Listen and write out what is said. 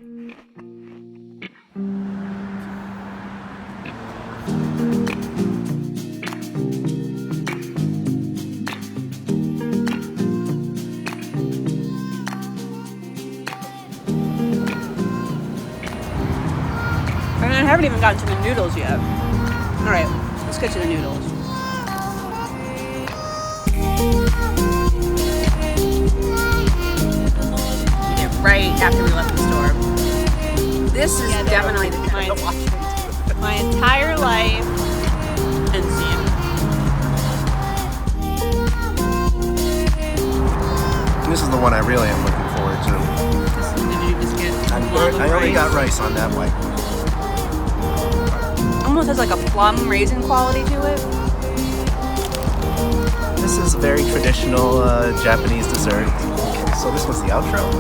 And I haven't even gotten to the noodles yet. Alright, let's get to the noodles. We did right after we left the store. This is definitely my entire life and scene. This is the one I really am looking forward to. Did you just get I only got rice on that one. almost has like a plum raisin quality to it. This is a very traditional Japanese dessert. So this was the outro.